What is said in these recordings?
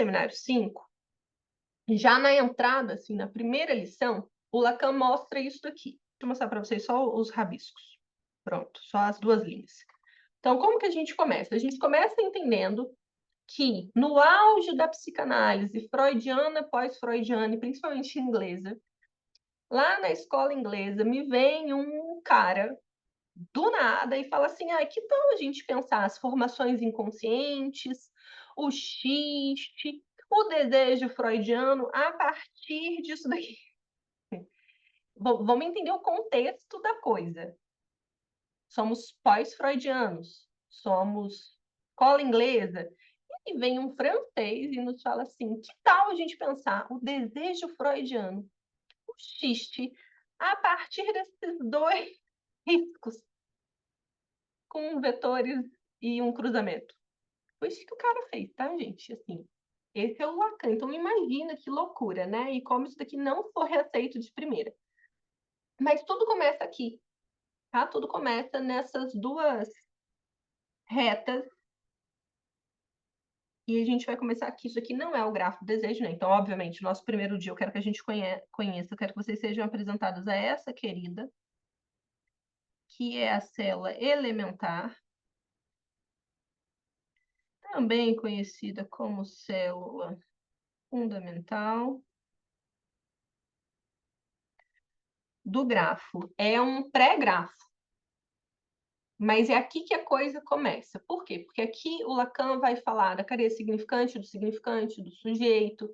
seminário 5, já na entrada, assim, na primeira lição, o Lacan mostra isso daqui. Deixa eu mostrar para vocês só os rabiscos. Pronto, só as duas linhas. Então, como que a gente começa? A gente começa entendendo que, no auge da psicanálise freudiana, pós-freudiana, e principalmente inglesa, lá na escola inglesa, me vem um cara do nada e fala assim: que tal a gente pensar as formações inconscientes, o xiste, o desejo freudiano a partir disso daqui? Bom, vamos entender o contexto da coisa. Somos pós-freudianos, somos escola inglesa, e vem um francês e nos fala assim: que tal a gente pensar o desejo freudiano, o xiste, a partir desses dois riscos, com vetores e um cruzamento? Foi isso que o cara fez, tá, gente? Assim, esse é o Lacan. Então, imagina que loucura, né? E como isso daqui não foi aceito de primeira. Mas tudo começa aqui, tá? Tudo começa nessas duas retas. E a gente vai começar aqui. Isso aqui não é o grafo do desejo, né? Então, obviamente, o nosso primeiro dia eu quero que a gente conheça, eu quero que vocês sejam apresentados a essa querida, que é a célula elementar, também conhecida como célula fundamental do grafo. É um pré-grafo, mas é aqui que a coisa começa. Por quê? Porque aqui o Lacan vai falar da cadeia significante, do sujeito.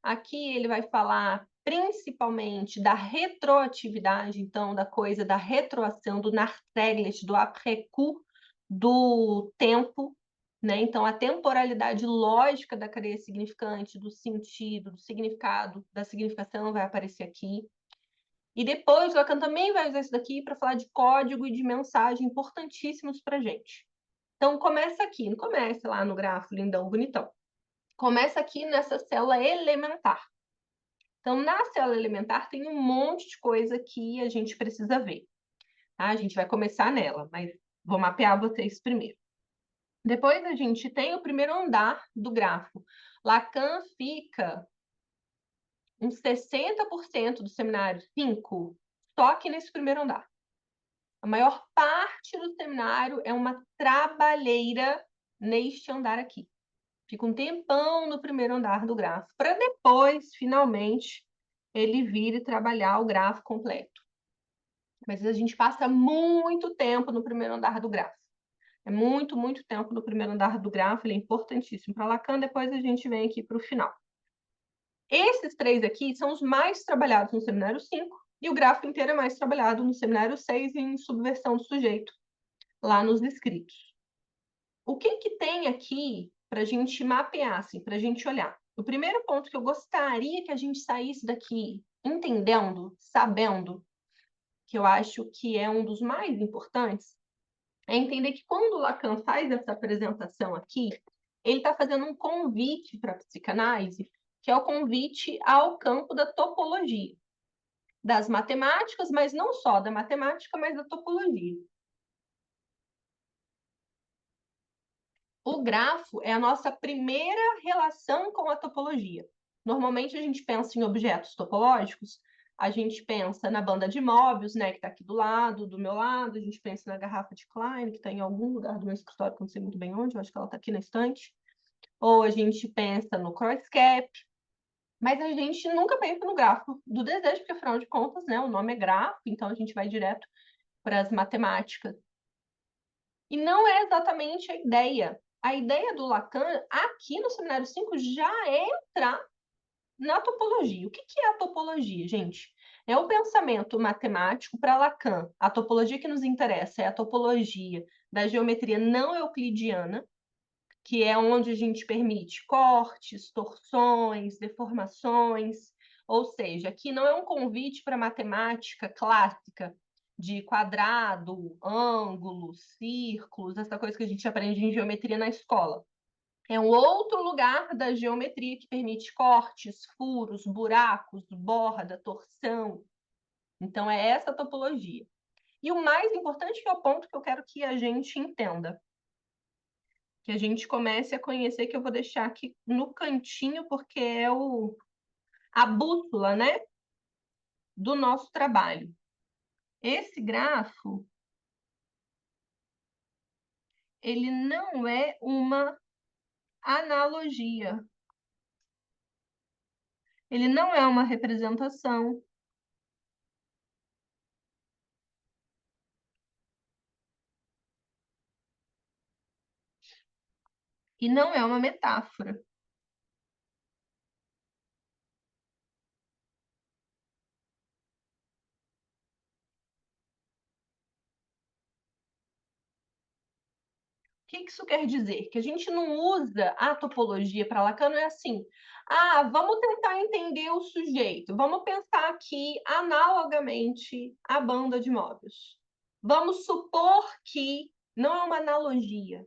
Aqui ele vai falar principalmente da retroatividade, então, da coisa da retroação, do Nachträglich, do après-coup, do tempo, né? Então, a temporalidade lógica da cadeia significante, do sentido, do significado, da significação vai aparecer aqui. E depois, o Lacan também vai usar isso daqui para falar de código e de mensagem importantíssimos para a gente. Então, começa aqui, não começa lá no grafo lindão, bonitão. Começa aqui nessa célula elementar. Então, na célula elementar tem um monte de coisa que a gente precisa ver. Tá? A gente vai começar nela, mas vou mapear vocês primeiro. Depois a gente tem o primeiro andar do grafo. Lacan fica uns 60% do seminário 5 só aqui nesse primeiro andar. A maior parte do seminário é uma trabalheira neste andar aqui. Fica um tempão no primeiro andar do grafo, para depois, finalmente, ele vir e trabalhar o grafo completo. Mas a gente passa muito tempo no primeiro andar do grafo. É muito, muito tempo no primeiro andar do grafo, ele é importantíssimo para Lacan, depois a gente vem aqui para o final. Esses três aqui são os mais trabalhados no seminário 5, e o grafo inteiro é mais trabalhado no seminário 6 em subversão do sujeito, lá nos escritos. O que que tem aqui para a gente mapear, assim, para a gente olhar? O primeiro ponto que eu gostaria que a gente saísse daqui entendendo, sabendo, que eu acho que é um dos mais importantes, é entender que quando o Lacan faz essa apresentação aqui, ele está fazendo um convite para a psicanálise, que é o convite ao campo da topologia, das matemáticas, mas não só da matemática, mas da topologia. O grafo é a nossa primeira relação com a topologia. Normalmente a gente pensa em objetos topológicos, a gente pensa na banda de Möbius, né, que está aqui do lado, do meu lado, a gente pensa na garrafa de Klein, que está em algum lugar do meu escritório, que eu não sei muito bem onde, eu acho que ela está aqui na estante. Ou a gente pensa no Kreuzkopf, mas a gente nunca pensa no grafo do desejo, porque afinal de contas, né, o nome é grafo, então a gente vai direto para as matemáticas. E não é exatamente a ideia. A ideia do Lacan, aqui no Seminário 5, já é entrar na topologia. O que é a topologia, gente? É o pensamento matemático para Lacan. A topologia que nos interessa é a topologia da geometria não euclidiana, que é onde a gente permite cortes, torções, deformações. Ou seja, aqui não é um convite para matemática clássica, de quadrado, ângulos, círculos, essa coisa que a gente aprende em geometria na escola. É um outro lugar da geometria que permite cortes, furos, buracos, borda, torção. Então, é essa topologia. E o mais importante, que é o ponto que eu quero que a gente entenda. que a gente comece a conhecer, que eu vou deixar aqui no cantinho, porque é a bússola, né, do nosso trabalho. Esse grafo, ele não é uma analogia. Ele não é uma representação. E não é uma metáfora. O que isso quer dizer? Que a gente não usa a topologia para Lacan, não é assim. Ah, vamos tentar entender o sujeito. Vamos pensar aqui analogamente à banda de Möbius. Vamos supor que não é uma analogia,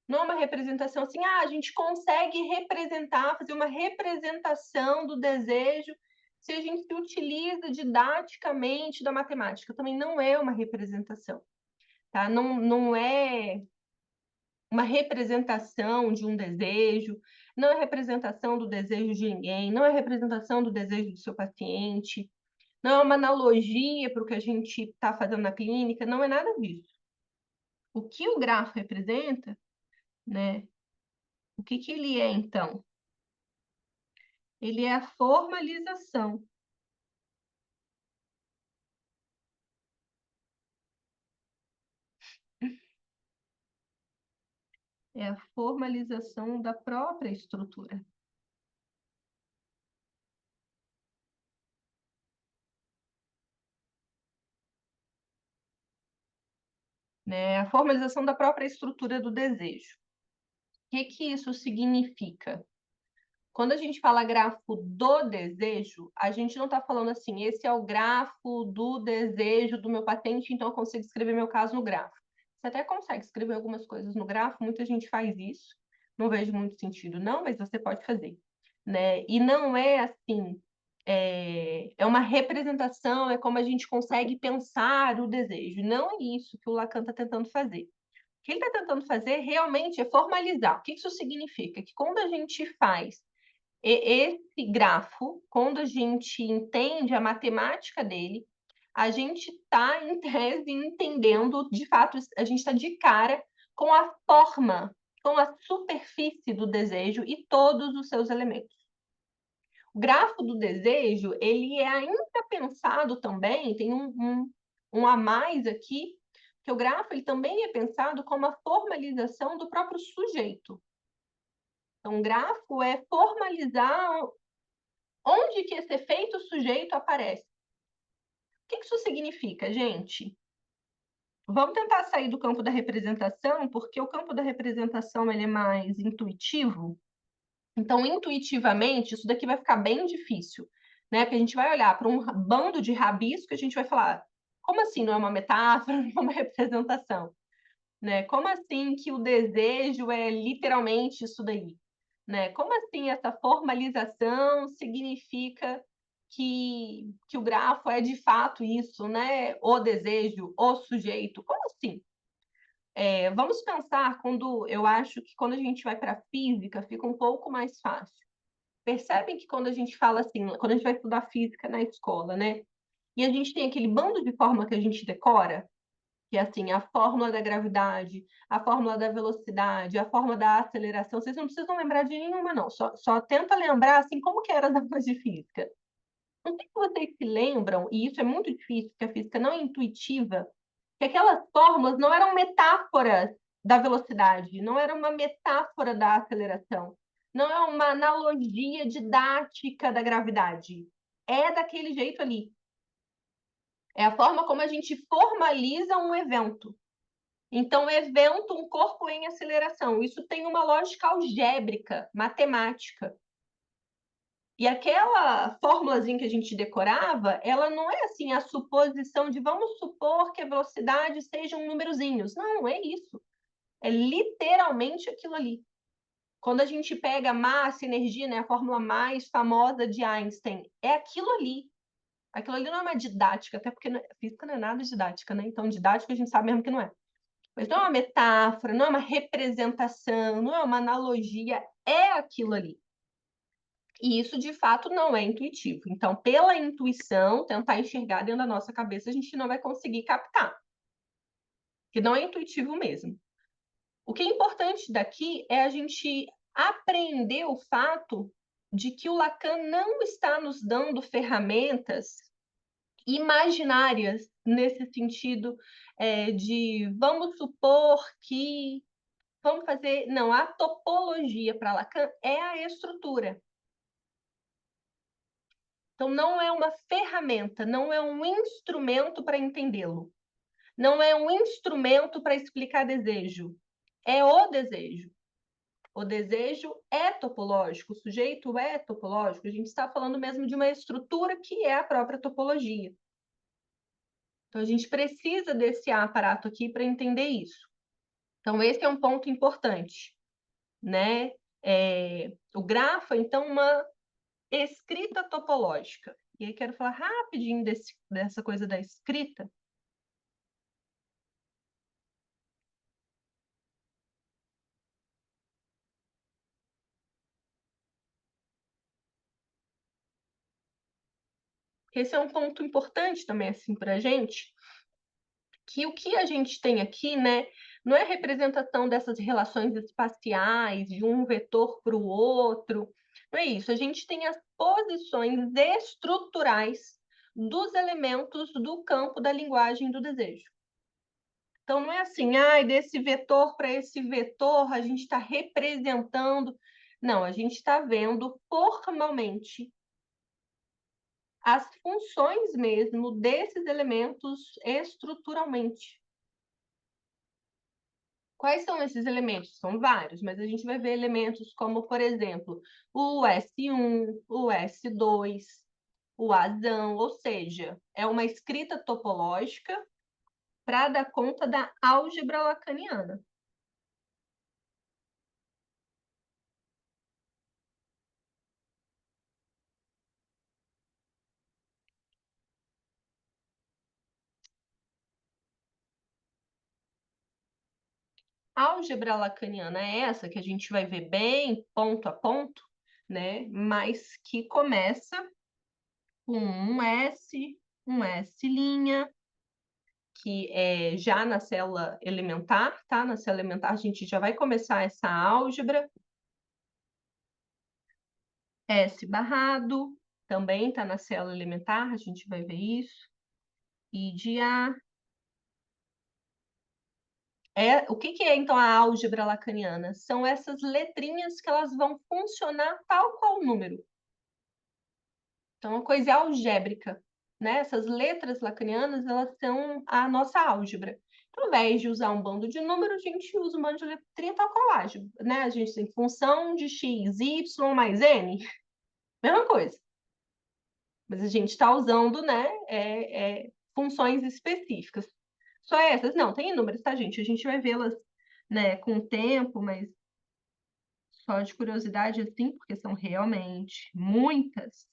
não é uma representação assim, a gente consegue representar, fazer uma representação do desejo se a gente se utiliza didaticamente da matemática. Também não é uma representação, tá? Não é uma representação de um desejo, não é representação do desejo de ninguém, não é representação do desejo do seu paciente, não é uma analogia para o que a gente está fazendo na clínica, não é nada disso. O que o grafo representa, né? O que ele é, então? Ele é a formalização. É a formalização da própria estrutura. Né? A formalização da própria estrutura do desejo. O que isso significa? Quando a gente fala grafo do desejo, a gente não está falando assim, esse é o grafo do desejo do meu paciente, então eu consigo escrever meu caso no grafo. Você até consegue escrever algumas coisas no grafo, muita gente faz isso, não vejo muito sentido, não, mas você pode fazer. Né? E não é assim, é uma representação, é como a gente consegue pensar o desejo. Não é isso que o Lacan está tentando fazer. O que ele está tentando fazer realmente é formalizar. O que isso significa? Que quando a gente faz esse grafo, quando a gente entende a matemática dele, a gente está, em tese, entendendo, de fato, a gente está de cara com a forma, com a superfície do desejo e todos os seus elementos. O grafo do desejo, ele é ainda pensado também, tem um a mais aqui, que o grafo ele também é pensado como a formalização do próprio sujeito. Então, o grafo é formalizar onde que esse efeito sujeito aparece. O que isso significa, gente? Vamos tentar sair do campo da representação, porque o campo da representação ele é mais intuitivo. Então, intuitivamente, isso daqui vai ficar bem difícil, né? Porque a gente vai olhar para um bando de rabisco e a gente vai falar, como assim não é uma metáfora, não é uma representação? Né? Como assim que o desejo é literalmente isso daí? Né? Como assim essa formalização significa que o grafo é de fato isso, né? O desejo, o sujeito? Como assim? Vamos pensar quando eu acho que quando a gente vai para a física fica um pouco mais fácil. Percebem que quando a gente fala assim, quando a gente vai estudar física na escola, né? E a gente tem aquele bando de forma que a gente decora, que é assim, a fórmula da gravidade, a fórmula da velocidade, a fórmula da aceleração. Vocês não precisam lembrar de nenhuma, não. Só tenta lembrar, assim, como que eram as aulas de física. Não sei se vocês se lembram, e isso é muito difícil, porque a física não é intuitiva, que aquelas fórmulas não eram metáforas da velocidade, não era uma metáfora da aceleração, não é uma analogia didática da gravidade. É daquele jeito ali. É a forma como a gente formaliza um evento. Então, evento, um corpo em aceleração. Isso tem uma lógica algébrica, matemática. E aquela fórmulazinha que a gente decorava, ela não é assim a suposição de vamos supor que a velocidade sejam númerozinhos. Não, é isso. É literalmente aquilo ali. Quando a gente pega massa, energia, né, a fórmula mais famosa de Einstein, é aquilo ali. Aquilo ali não é uma didática, até porque física não é nada didática, né? Então, didática a gente sabe mesmo que não é. Mas não é uma metáfora, não é uma representação, não é uma analogia, é aquilo ali. E isso, de fato, não é intuitivo. Então, pela intuição, tentar enxergar dentro da nossa cabeça, a gente não vai conseguir captar, que não é intuitivo mesmo. O que é importante daqui é a gente aprender o fato de que o Lacan não está nos dando ferramentas imaginárias nesse sentido de vamos supor que vamos fazer. Não, a topologia para Lacan é a estrutura. Então, não é uma ferramenta, não é um instrumento para entendê-lo. Não é um instrumento para explicar desejo. É o desejo. O desejo é topológico, o sujeito é topológico. A gente está falando mesmo de uma estrutura que é a própria topologia. Então, a gente precisa desse aparato aqui para entender isso. Então, esse é um ponto importante, né? O grafo, então, uma escrita topológica. E aí quero falar rapidinho dessa coisa da escrita. Esse é um ponto importante também, assim, para a gente, que o que a gente tem aqui, né, não é representação dessas relações espaciais, de um vetor para o outro, não é isso. A gente tem as posições estruturais dos elementos do campo da linguagem do desejo. Então, não é assim, desse vetor para esse vetor, a gente está representando. Não, a gente está vendo formalmente as funções mesmo desses elementos estruturalmente. Quais são esses elementos? São vários, mas a gente vai ver elementos como, por exemplo, o S1, o S2, o asão, ou seja, é uma escrita topológica para dar conta da álgebra lacaniana. A álgebra lacaniana é essa que a gente vai ver bem ponto a ponto, né? Mas que começa com um S', que é já na célula elementar, tá? Na célula elementar a gente já vai começar essa álgebra. S barrado também está na célula elementar, a gente vai ver isso. I de A. O que é, então, a álgebra lacaniana? São essas letrinhas que elas vão funcionar tal qual o número. Então, é uma coisa álgebrica, né? Essas letras lacanianas, elas são a nossa álgebra. Então, ao invés de usar um bando de números, a gente usa um bando de letrinha tal qual a álgebra, né? A gente tem função de x, y mais n, mesma coisa. Mas a gente está usando, né, funções específicas. Só essas? Não, tem inúmeras, tá, gente? A gente vai vê-las, né, com o tempo, mas só de curiosidade, assim, porque são realmente muitas.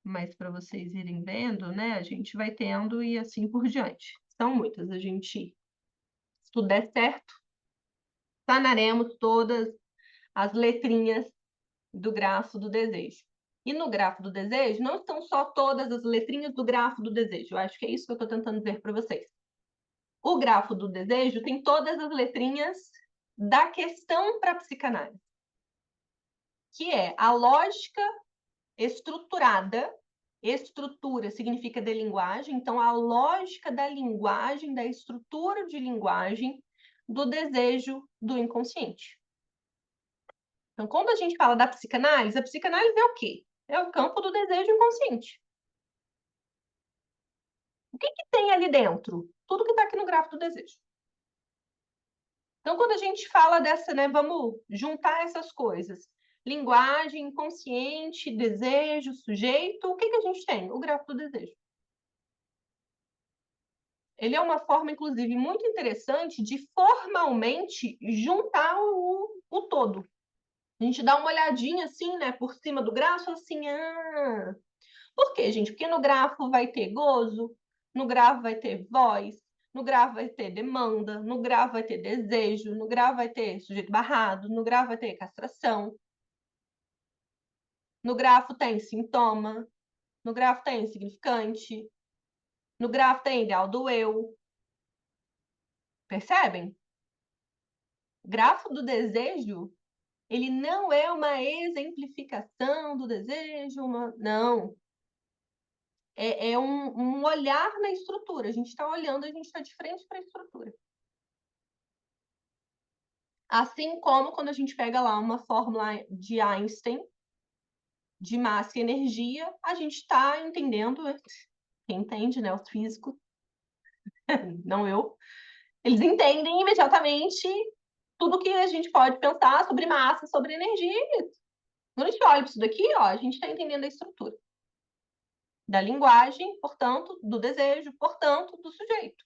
Mas para vocês irem vendo, né, a gente vai tendo e assim por diante. São muitas. A gente, se tudo der certo, sanaremos todas as letrinhas do grafo do desejo. E no grafo do desejo, não estão só todas as letrinhas do grafo do desejo. Eu acho que é isso que eu estou tentando dizer para vocês. O grafo do desejo tem todas as letrinhas da questão para a psicanálise, que é a lógica estruturada. Estrutura significa de linguagem, então a lógica da linguagem, da estrutura de linguagem do desejo do inconsciente. Então, quando a gente fala da psicanálise, a psicanálise é o quê? É o campo do desejo inconsciente. O que tem ali dentro? Tudo que está aqui no gráfico do desejo. Então, quando a gente fala dessa, né, vamos juntar essas coisas, linguagem, inconsciente, desejo, sujeito, o que a gente tem? O gráfico do desejo. Ele é uma forma, inclusive, muito interessante de formalmente juntar o todo. A gente dá uma olhadinha assim, né, por cima do grafo, assim, por quê, gente? Porque no grafo vai ter gozo, no grafo vai ter voz, No grafo vai ter demanda, no grafo vai ter desejo, no grafo vai ter sujeito barrado, no grafo vai ter castração. No grafo tem sintoma, no grafo tem significante, no grafo tem ideal do eu. Percebem? Grafo do desejo, ele não é uma exemplificação do desejo, não. É um olhar na estrutura. A gente está olhando, a gente está de frente para a estrutura. Assim como quando a gente pega lá uma fórmula de Einstein, de massa e energia, a gente está entendendo, quem entende, né, os físicos, não eu, eles entendem imediatamente tudo que a gente pode pensar sobre massa, sobre energia. Quando a gente olha para isso daqui, ó, a gente está entendendo a estrutura da linguagem, portanto, do desejo, portanto, do sujeito.